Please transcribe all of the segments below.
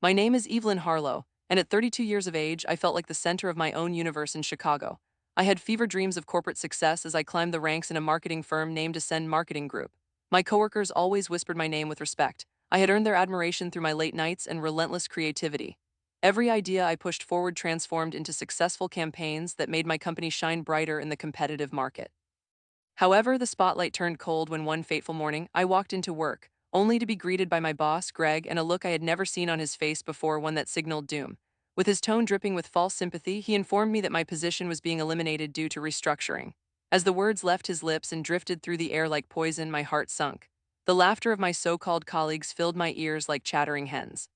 My name is Evelyn Harlow, and at 32 years of age, I felt like the center of my own universe in Chicago. I had fever dreams of corporate success as I climbed the ranks in a marketing firm named Ascend Marketing Group. My coworkers always whispered my name with respect. I had earned their admiration through my late nights and relentless creativity. Every idea I pushed forward transformed into successful campaigns that made my company shine brighter in the competitive market. However, the spotlight turned cold when one fateful morning I walked into work, only to be greeted by my boss, Greg, and a look I had never seen on his face before, one that signaled doom. With his tone dripping with false sympathy, he informed me that my position was being eliminated due to restructuring. As the words left his lips and drifted through the air like poison, my heart sunk. The laughter of my so-called colleagues filled my ears like chattering hens.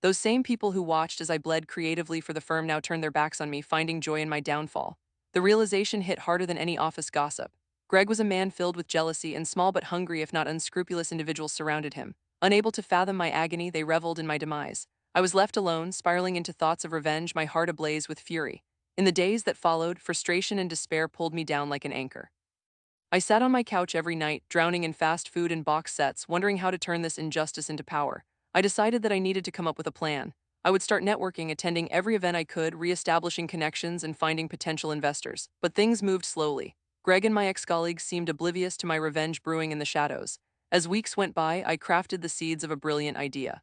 Those same people who watched as I bled creatively for the firm now turned their backs on me, finding joy in my downfall. The realization hit harder than any office gossip. Greg was a man filled with jealousy, and small but hungry, if not unscrupulous, individuals surrounded him. Unable to fathom my agony, they reveled in my demise. I was left alone, spiraling into thoughts of revenge, my heart ablaze with fury. In the days that followed, frustration and despair pulled me down like an anchor. I sat on my couch every night, drowning in fast food and box sets, wondering how to turn this injustice into power. I decided that I needed to come up with a plan. I would start networking, attending every event I could, re-establishing connections, and finding potential investors. But things moved slowly. Greg and my ex-colleagues seemed oblivious to my revenge brewing in the shadows. As weeks went by, I crafted the seeds of a brilliant idea.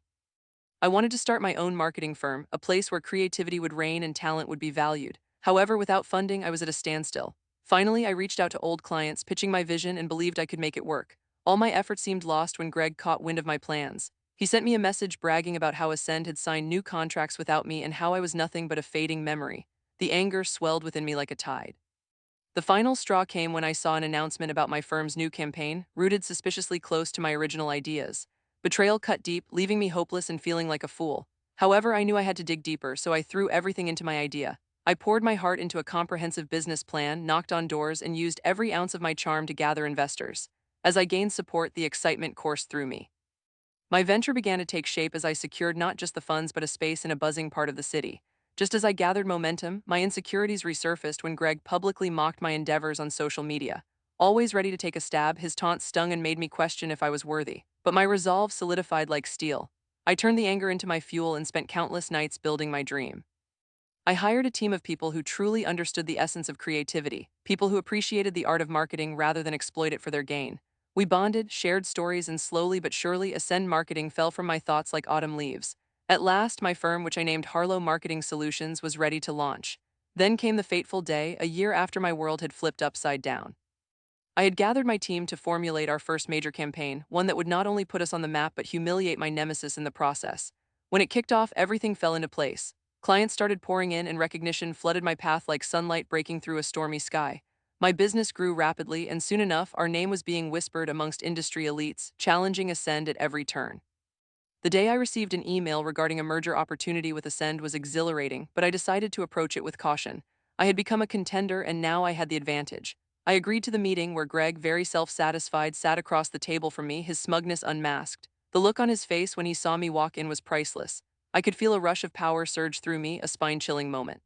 I wanted to start my own marketing firm, a place where creativity would reign and talent would be valued. However, without funding, I was at a standstill. Finally, I reached out to old clients, pitching my vision, and believed I could make it work. All my efforts seemed lost when Greg caught wind of my plans. He sent me a message bragging about how Ascend had signed new contracts without me and how I was nothing but a fading memory. The anger swelled within me like a tide. The final straw came when I saw an announcement about my firm's new campaign, rooted suspiciously close to my original ideas. Betrayal cut deep, leaving me hopeless and feeling like a fool. However, I knew I had to dig deeper, so I threw everything into my idea. I poured my heart into a comprehensive business plan, knocked on doors, and used every ounce of my charm to gather investors. As I gained support, the excitement coursed through me. My venture began to take shape as I secured not just the funds but a space in a buzzing part of the city. Just as I gathered momentum, my insecurities resurfaced when Greg publicly mocked my endeavors on social media. Always ready to take a stab, his taunts stung and made me question if I was worthy. But my resolve solidified like steel. I turned the anger into my fuel and spent countless nights building my dream. I hired a team of people who truly understood the essence of creativity, people who appreciated the art of marketing rather than exploit it for their gain. We bonded, shared stories, and slowly but surely, Ascend Marketing fell from my thoughts like autumn leaves. At last, my firm, which I named Harlow Marketing Solutions, was ready to launch. Then came the fateful day, a year after my world had flipped upside down. I had gathered my team to formulate our first major campaign, one that would not only put us on the map but humiliate my nemesis in the process. When it kicked off, everything fell into place. Clients started pouring in, and recognition flooded my path like sunlight breaking through a stormy sky. My business grew rapidly, and soon enough, our name was being whispered amongst industry elites, challenging Ascend at every turn. The day I received an email regarding a merger opportunity with Ascend was exhilarating, but I decided to approach it with caution. I had become a contender, and now I had the advantage. I agreed to the meeting, where Greg, very self-satisfied, sat across the table from me, his smugness unmasked. The look on his face when he saw me walk in was priceless. I could feel a rush of power surge through me, a spine-chilling moment.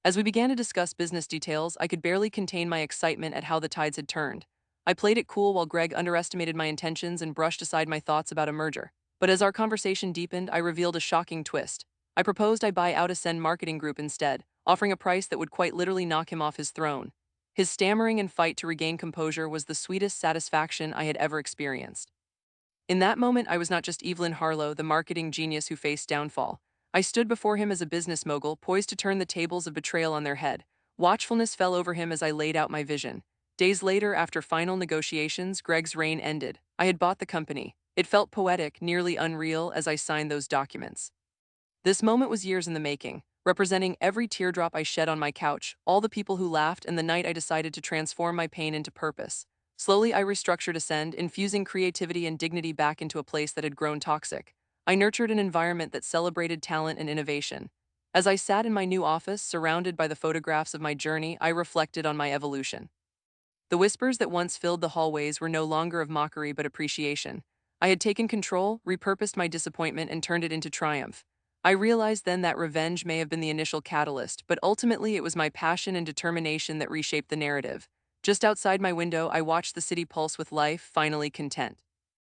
As we began to discuss business details, I could barely contain my excitement at how the tides had turned. I played it cool while Greg underestimated my intentions and brushed aside my thoughts about a merger. But as our conversation deepened, I revealed a shocking twist. I proposed I buy out Ascend Marketing Group instead, offering a price that would quite literally knock him off his throne. His stammering and fight to regain composure was the sweetest satisfaction I had ever experienced. In that moment, I was not just Evelyn Harlow, the marketing genius who faced downfall. I stood before him as a business mogul, poised to turn the tables of betrayal on their head. Watchfulness fell over him as I laid out my vision. Days later, after final negotiations, Greg's reign ended. I had bought the company. It felt poetic, nearly unreal, as I signed those documents. This moment was years in the making, representing every teardrop I shed on my couch, all the people who laughed, and the night I decided to transform my pain into purpose. Slowly, I restructured Ascend, infusing creativity and dignity back into a place that had grown toxic. I nurtured an environment that celebrated talent and innovation. As I sat in my new office, surrounded by the photographs of my journey, I reflected on my evolution. The whispers that once filled the hallways were no longer of mockery but appreciation. I had taken control, repurposed my disappointment, and turned it into triumph. I realized then that revenge may have been the initial catalyst, but ultimately it was my passion and determination that reshaped the narrative. Just outside my window, I watched the city pulse with life, finally content.